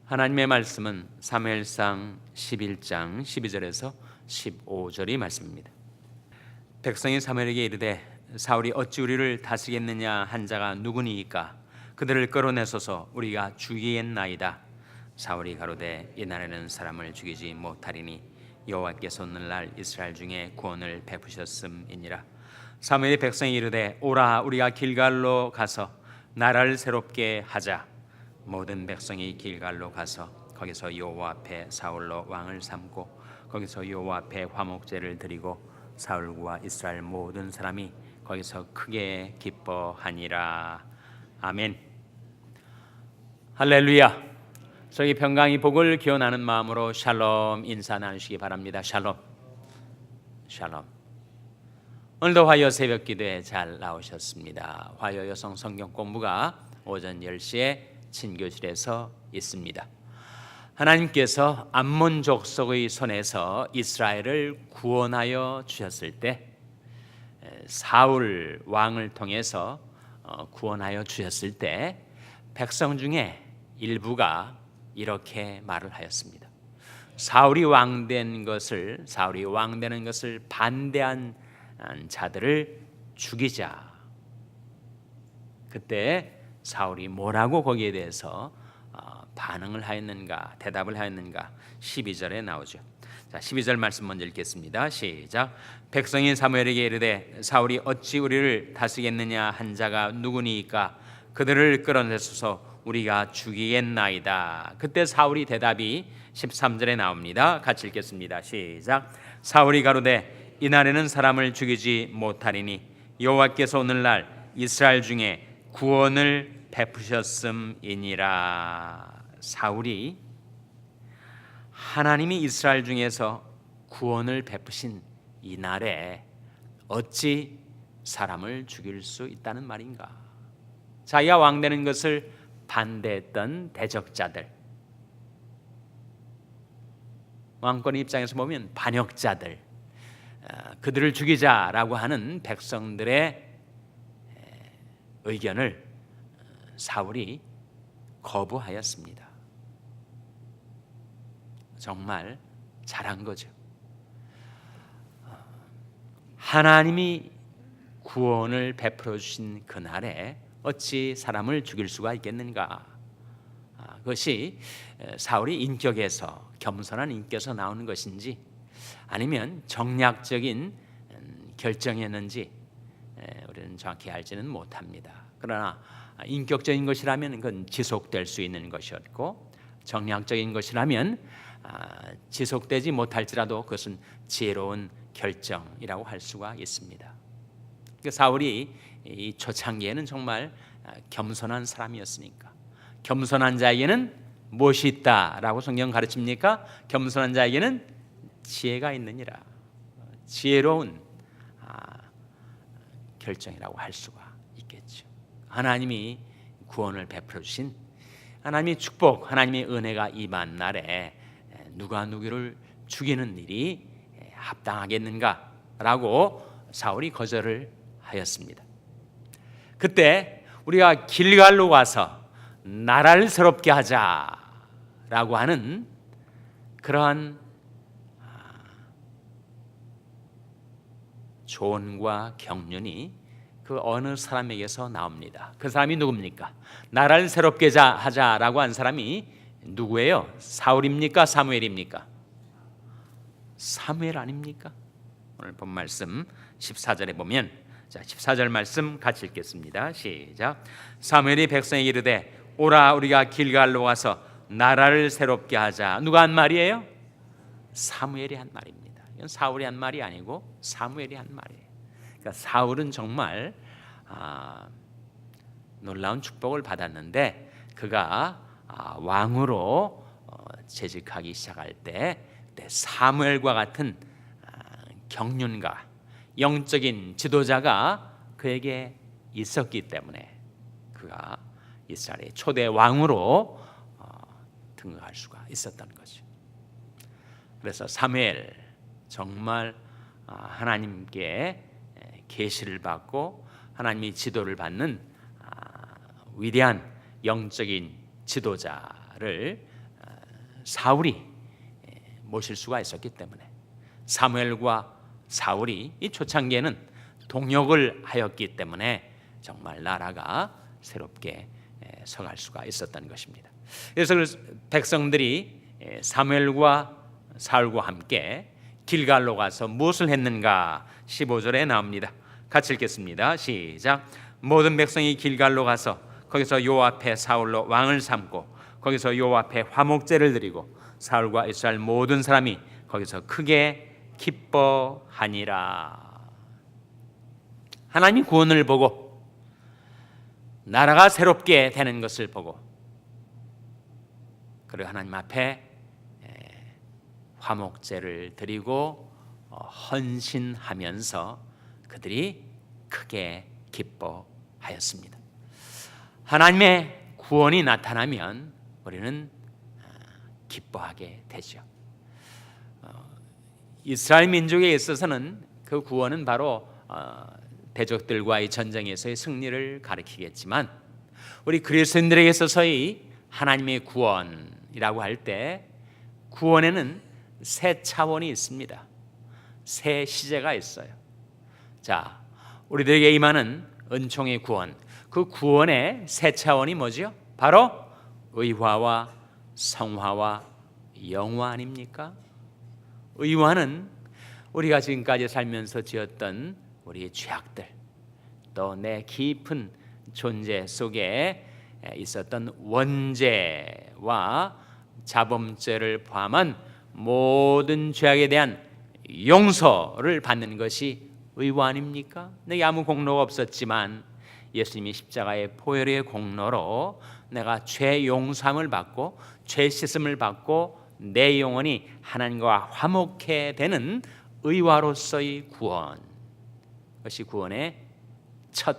하나님의 말씀은 사무엘상 11장 12절에서 15절이 말씀입니다. 백성이 사무엘에게 이르되 사울이 어찌 우리를 다스리겠느냐 한 자가 누구니이까 그들을 끌어내소서 우리가 죽이겠나이다. 사울이 가로되 이날에는 사람을 죽이지 못하리니 여호와께서 오늘날 이스라엘 중에 구원을 베푸셨음이니라. 사무엘이 백성이 이르되 오라 우리가 길갈로 가서 나라를 새롭게 하자. 모든 백성이 길갈로 가서 거기서 여호와 앞에 사울로 왕을 삼고 거기서 여호와 앞에 화목제를 드리고 사울과 이스라엘 모든 사람이 거기서 크게 기뻐하니라. 아멘. 할렐루야. 저희 평강이 복을 기원하는 마음으로 샬롬 인사 나누시기 바랍니다. 샬롬. 샬롬. 오늘도 화요 새벽 기도에 잘 나오셨습니다. 화요 여성 성경 공부가 오전 10시에 친교실에서 있습니다. 하나님께서 암몬 족속의 손에서 이스라엘을 구원하여 주셨을 때 사울 왕을 통해서 구원하여 주셨을 때 백성 중에 일부가 이렇게 말을 하였습니다. 사울이 왕되는 것을 반대한 자들을 죽이자. 그때 사울이 뭐라고 거기에 대해서 반응을 하였는가, 대답을 하였는가 12절에 나오죠. 자, 12절 말씀 먼저 읽겠습니다. 시작. 백성이 사무엘에게 이르되 사울이 어찌 우리를 다스리겠느냐 한 자가 누구니이까 그들을 끌어내소서 우리가 죽이겠나이다. 그때 사울이 대답이 13절에 나옵니다. 같이 읽겠습니다. 시작. 사울이 가로되 이날에는 사람을 죽이지 못하리니 여호와께서 오늘날 이스라엘 중에 구원을 베푸셨음이니라. 사울이 하나님이 이스라엘 중에서 구원을 베푸신 이 날에 어찌 사람을 죽일 수 있다는 말인가? 자기가 왕되는 것을 반대했던 대적자들, 왕권의 입장에서 보면 반역자들, 그들을 죽이자라고 하는 백성들의 의견을 사울이 거부하였습니다. 정말 잘한 거죠. 하나님이 구원을 베풀어 주신 그날에 어찌 사람을 죽일 수가 있겠는가? 그것이 사울이 인격에서, 겸손한 인격에서 나오는 것인지 아니면 정략적인 결정이었는지 우리는 정확히 알지는 못합니다. 그러나 인격적인 것이라면 그건 지속될 수 있는 것이었고 정략적인 것이라면 지속되지 못할지라도 그것은 지혜로운 결정이라고 할 수가 있습니다. 사울이 이 초창기에는 정말 겸손한 사람이었으니까 겸손한 자에게는 무엇이 있다라고 성경 가르칩니까? 겸손한 자에게는 지혜가 있느니라. 지혜로운 결정이라고 할 수가 있겠죠. 하나님이 구원을 베풀어 주신 하나님의 축복, 하나님의 은혜가 임한 날에 누가 누구를 죽이는 일이 합당하겠는가라고 사울이 거절을 하였습니다. 그때 우리가 길갈로 와서 나라를 새롭게 하자라고 하는 그러한 조언과 격려이 그 어느 사람에게서 나옵니다. 그 사람이 누굽니까? 나라를 새롭게 하자라고 한 사람이 누구예요? 사울입니까? 사무엘입니까? 사무엘 아닙니까? 오늘 본 말씀 14절에 보면, 자 14절 말씀 같이 읽겠습니다. 시작. 사무엘이 백성에게 이르되 오라 우리가 길갈로 와서 나라를 새롭게 하자. 누가 한 말이에요? 사무엘이 한 말입니다. 이건 사울이 한 말이 아니고 사무엘이 한 말이에요. 그러니까 사울은 정말 놀라운 축복을 받았는데 그가 왕으로 재직하기 시작할 때 사무엘과 같은 경륜가, 영적인 지도자가 그에게 있었기 때문에 그가 이스라엘의 초대 왕으로 등극할 수가 있었던 거죠. 그래서 사무엘 정말 하나님께 계시를 받고 하나님의 지도를 받는 위대한 영적인 지도자를 사울이 모실 수가 있었기 때문에 사무엘과 사울이 이 초창기에는 동역을 하였기 때문에 정말 나라가 새롭게 서갈 수가 있었던 것입니다. 그래서 백성들이 사무엘과 사울과 함께 길갈로 가서 무엇을 했는가 15절에 나옵니다. 같이 읽겠습니다. 시작. 모든 백성이 길갈로 가서 거기서 여호와 앞에 사울로 왕을 삼고 거기서 여호와 앞에 화목제를 드리고 사울과 이스라엘 모든 사람이 거기서 크게 기뻐하니라. 하나님이 구원을 보고 나라가 새롭게 되는 것을 보고 그리고 하나님 앞에 화목제를 드리고 헌신하면서 그들이 크게 기뻐하였습니다. 하나님의 구원이 나타나면 우리는 기뻐하게 되죠. 이스라엘 민족에 있어서는 그 구원은 바로 대적들과의 전쟁에서의 승리를 가리키겠지만 우리 그리스도인들에게 있어서의 하나님의 구원이라고 할 때 구원에는 세 차원이 있습니다. 세 시제가 있어요. 자, 우리들에게 임하는 은총의 구원, 그 구원의 세 차원이 뭐죠? 바로 의화와 성화와 영화 아닙니까? 의화는 우리가 지금까지 살면서 지었던 우리의 죄악들, 또 내 깊은 존재 속에 있었던 원죄와 자범죄를 포함한 모든 죄악에 대한 용서를 받는 것이 의화 아닙니까? 내게 아무 공로가 없었지만 예수님이 십자가의 보혈의 공로로 내가 죄 용서함을 받고 죄 씻음을 받고 내 영혼이 하나님과 화목해 되는 의화로서의 구원, 그것이 구원의 첫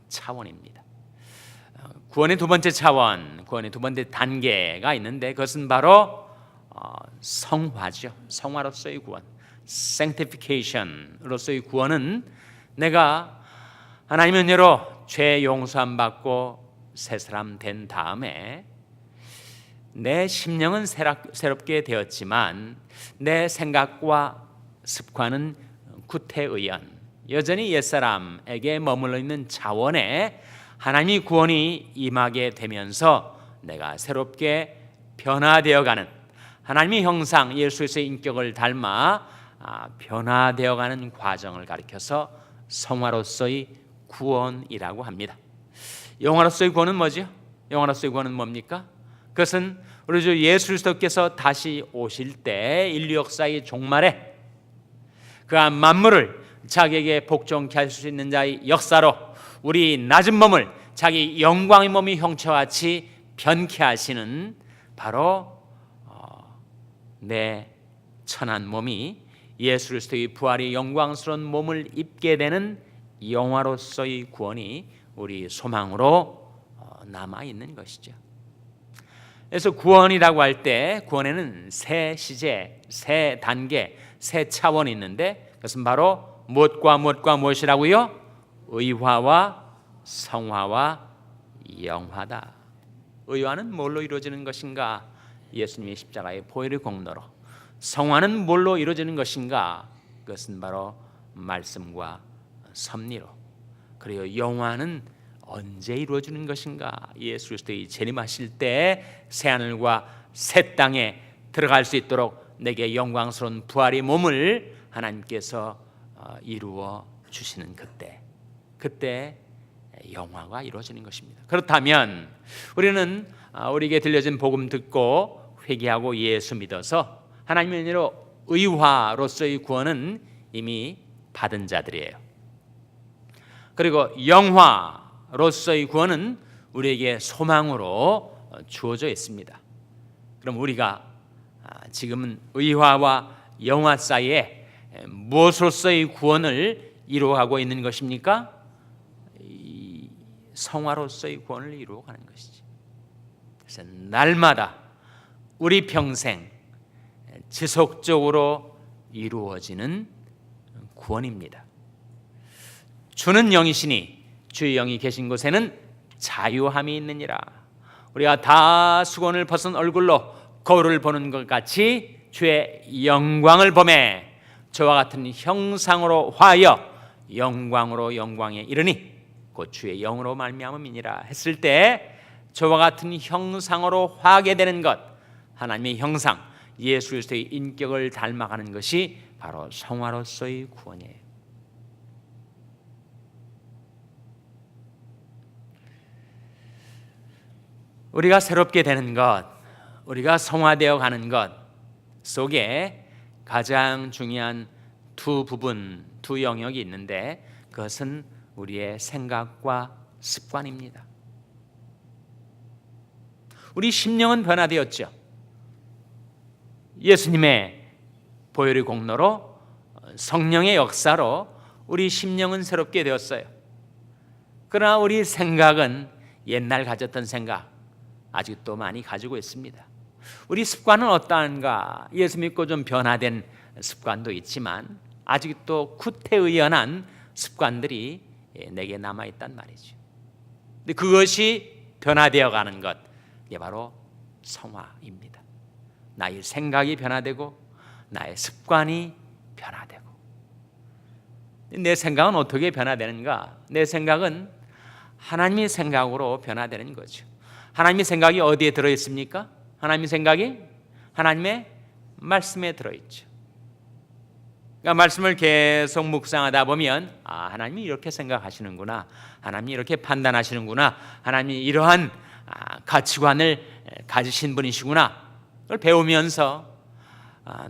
차원입니다. 구원의 두 번째 차원, 구원의 두 번째 단계가 있는데 그것은 바로 성화죠. 성화로서의 구원, sanctification으로서의 구원은 내가 하나님의 은혜로 죄 용서함 받고 새 사람 된 다음에 내 심령은 새롭게 되었지만 내 생각과 습관은 구태의연, 여전히 옛사람에게 머물러 있는 차원에 하나님의 구원이 임하게 되면서 내가 새롭게 변화되어가는 하나님의 형상, 예수 그리스도의 인격을 닮아 변화되어가는 과정을 가리켜서 성화로서의 구원이라고 합니다. 영화로서의 구원은 뭐죠? 영화로서의 구원은 뭡니까? 그것은 우리 주 예수 그리스도께서 다시 오실 때 인류 역사의 종말에 그 만물을 자기에게 복종케 할 수 있는 자의 역사로 우리 낮은 몸을 자기 영광의 몸이 형체같이 변케 하시는 바로 내 천한 몸이 예수 그리스도의 부활의 영광스러운 몸을 입게 되는 영화로서의 구원이 우리 소망으로 남아 있는 것이죠. 그래서 구원이라고 할 때 구원에는 세 시제, 세 단계, 세 차원이 있는데 그것은 바로 무엇과 무엇이라고요? 의화와 성화와 영화다. 의화는 뭘로 이루어지는 것인가? 예수님의 십자가의 보혈의 공로로. 성화는 뭘로 이루어지는 것인가? 그것은 바로 말씀과 섭리로. 그리고 영화는 언제 이루어지는 것인가? 예수 그리스도의 재림하실 때 새하늘과 새 땅에 들어갈 수 있도록 내게 영광스러운 부활의 몸을 하나님께서 이루어 주시는 그때 영화가 이루어지는 것입니다. 그렇다면 우리는 우리에게 들려진 복음 듣고 회개하고 예수 믿어서 하나님의 은혜로 의화로서의 구원은 이미 받은 자들이에요. 그리고 영화로서의 구원은 우리에게 소망으로 주어져 있습니다. 그럼 우리가 지금은 의화와 영화 사이에 무엇으로서의 구원을 이루어가고 있는 것입니까? 이 성화로서의 구원을 이루어가는 것이지. 그래서 날마다 우리 평생 지속적으로 이루어지는 구원입니다. 주는 영이시니 주의 영이 계신 곳에는 자유함이 있느니라. 우리가 다 수건을 벗은 얼굴로 거울을 보는 것 같이 주의 영광을 보매 저와 같은 형상으로 화하여 영광으로 영광에 이르니 곧 주의 영으로 말미암음이니라 했을 때 저와 같은 형상으로 화하게 되는 것, 하나님의 형상, 예수 그리스도의 인격을 닮아가는 것이 바로 성화로서의 구원이에요. 우리가 새롭게 되는 것, 우리가 성화되어 가는 것 속에 가장 중요한 두 부분, 두 영역이 있는데 그것은 우리의 생각과 습관입니다. 우리 심령은 변화되었죠. 예수님의 보혈의 공로로 성령의 역사로 우리 심령은 새롭게 되었어요. 그러나 우리 생각은 옛날 가졌던 생각 아직도 많이 가지고 있습니다. 우리 습관은 어떠한가? 예수 믿고 좀 변화된 습관도 있지만 아직도 구태의연한 습관들이 내게 남아있단 말이죠. 근데 그것이 변화되어 가는 것, 이게 바로 성화입니다. 나의 생각이 변화되고 나의 습관이 변화되고. 내 생각은 어떻게 변화되는가? 내 생각은 하나님의 생각으로 변화되는 거죠. 하나님의 생각이 어디에 들어있습니까? 하나님의 생각이 하나님의 말씀에 들어있죠. 그러니까 말씀을 계속 묵상하다 보면 하나님이 이렇게 생각하시는구나, 하나님이 이렇게 판단하시는구나, 하나님이 이러한 가치관을 가지신 분이시구나, 그걸 배우면서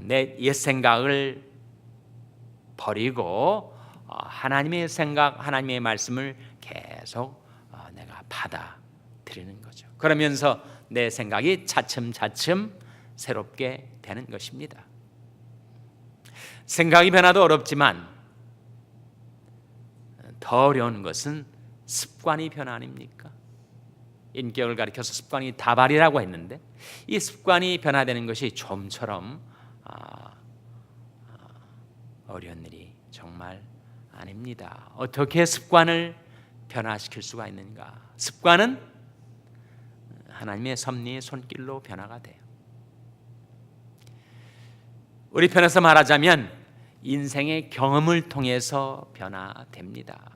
내 옛 생각을 버리고 하나님의 생각, 하나님의 말씀을 계속 내가 받아들이는 거죠. 그러면서 내 생각이 차츰차츰 새롭게 되는 것입니다. 생각이 변화도 어렵지만 더 어려운 것은 습관이 변화 아닙니까? 인격을 가리켜서 습관이 다발이라고 했는데 이 습관이 변화되는 것이 좀처럼 어려운 일이 정말 아닙니다. 어떻게 습관을 변화시킬 수가 있는가? 습관은 하나님의 섭리의 손길로 변화가 돼요. 우리 편에서 말하자면 인생의 경험을 통해서 변화됩니다.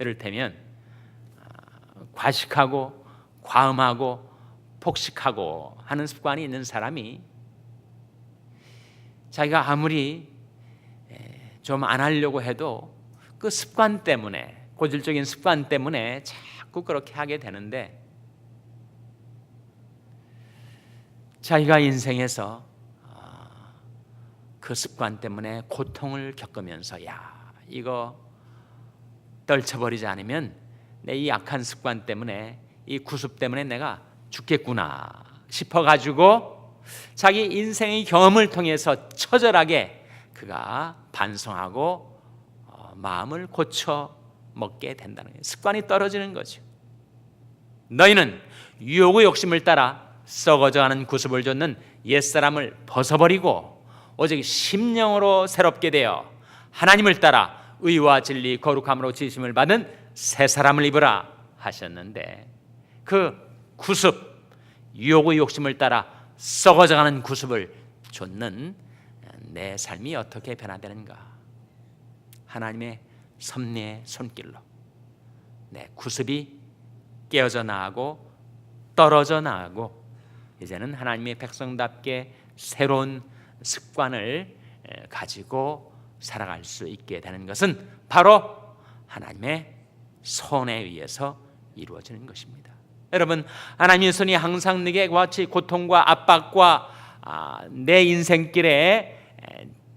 이를테면 과식하고 과음하고 폭식하고 하는 습관이 있는 사람이 자기가 아무리 좀 안 하려고 해도 그 습관 때문에, 고질적인 습관 때문에 자꾸 그렇게 하게 되는데 자기가 인생에서 그 습관 때문에 고통을 겪으면서 이거 떨쳐버리지 않으면 내 이 약한 습관 때문에, 이 구습 때문에 내가 죽겠구나 싶어가지고 자기 인생의 경험을 통해서 처절하게 그가 반성하고 마음을 고쳐 먹게 된다는 거예요. 습관이 떨어지는 거죠. 너희는 유혹의 욕심을 따라 썩어져가는 구습을 좇는 옛사람을 벗어버리고 오직 심령으로 새롭게 되어 하나님을 따라 의와 진리 거룩함으로 지으심을 받은 새 사람을 입으라 하셨는데 그 구습, 유혹의 욕심을 따라 썩어져가는 구습을 좇는 내 삶이 어떻게 변화되는가? 하나님의 섭리의 손길로 내 구습이 깨어져 나가고 떨어져 나가고 이제는 하나님의 백성답게 새로운 습관을 가지고 살아갈 수 있게 되는 것은 바로 하나님의 손에 의해서 이루어지는 것입니다. 여러분, 하나님의 손이 항상 내게 같이 고통과 압박과 내 인생길에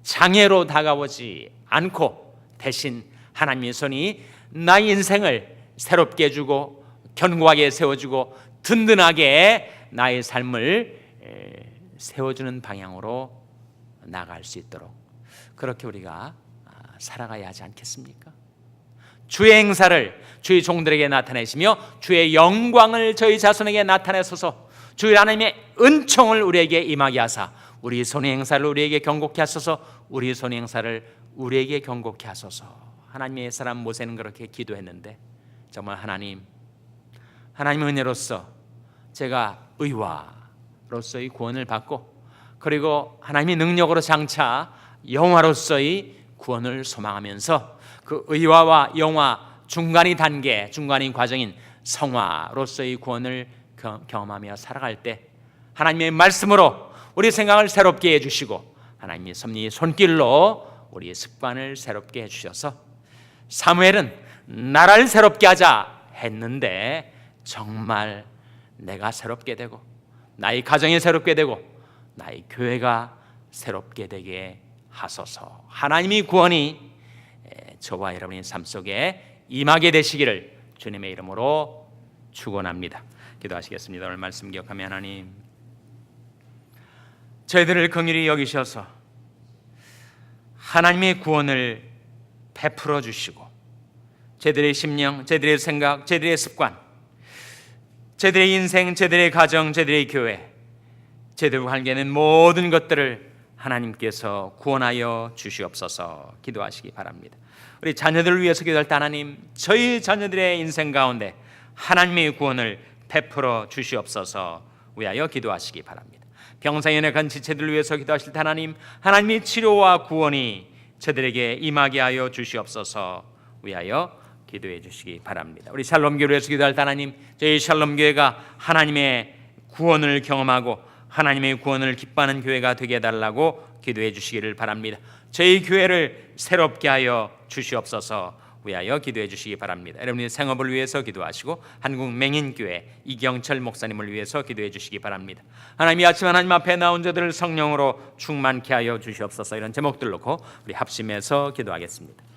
장애로 다가오지 않고 대신 하나님의 손이 나의 인생을 새롭게 해주고 견고하게 세워주고 든든하게 나의 삶을 세워주는 방향으로 나아갈 수 있도록 그렇게 우리가 살아가야 하지 않겠습니까? 주의 행사를 주의 종들에게 나타내시며 주의 영광을 저희 자손에게 나타내소서. 주의 하나님의 은총을 우리에게 임하게 하사 우리 손의 행사를 우리에게 경고케 하소서. 우리 손의 행사를 우리에게 경고케 하소서. 하나님의 사람 모세는 그렇게 기도했는데 정말 하나님의 은혜로서 제가 의화로서의 구원을 받고 그리고 하나님의 능력으로 장차 영화로서의 구원을 소망하면서 그 의화와 영화 중간인 과정인 성화로서의 구원을 경험하며 살아갈 때 하나님의 말씀으로 우리 생각을 새롭게 해주시고 하나님의 섭리의 손길로 우리의 습관을 새롭게 해주셔서 사무엘은 나라를 새롭게 하자 했는데 정말 내가 새롭게 되고 나의 가정이 새롭게 되고 나의 교회가 새롭게 되게 하소서. 하나님의 구원이 저와 여러분의 삶 속에 임하게 되시기를 주님의 이름으로 축원합니다. 기도하시겠습니다. 오늘 말씀 기억하며 하나님, 저희들을 긍휼히 여기셔서 하나님의 구원을 베풀어 주시고 저희들의 심령, 저희들의 생각, 저희들의 습관, 저희들의 인생, 저희들의 가정, 저희들의 교회, 저희들과 관계는 모든 것들을 하나님께서 구원하여 주시옵소서. 기도하시기 바랍니다. 우리 자녀들을 위해서 기도할 때 하나님, 저희 자녀들의 인생 가운데 하나님의 구원을 베풀어 주시옵소서 위하여 기도하시기 바랍니다. 병상에 연약한 지체들을 위해서 기도하실 때 하나님, 하나님의 치료와 구원이 저들에게 임하게 하여 주시옵소서 위하여 기도해 주시기 바랍니다. 우리 샬롬교회를 위해서 기도할 때 하나님, 저희 샬롬교회가 하나님의 구원을 경험하고 하나님의 구원을 기뻐하는 교회가 되게 해달라고 기도해 주시기를 바랍니다. 저희 교회를 새롭게 하여 주시옵소서 위하여 기도해 주시기 바랍니다. 여러분의 생업을 위해서 기도하시고 한국 맹인교회 이경철 목사님을 위해서 기도해 주시기 바랍니다. 하나님, 이 아침 하나님 앞에 나온 자들을 성령으로 충만케 하여 주시옵소서. 이런 제목들 놓고 우리 합심해서 기도하겠습니다.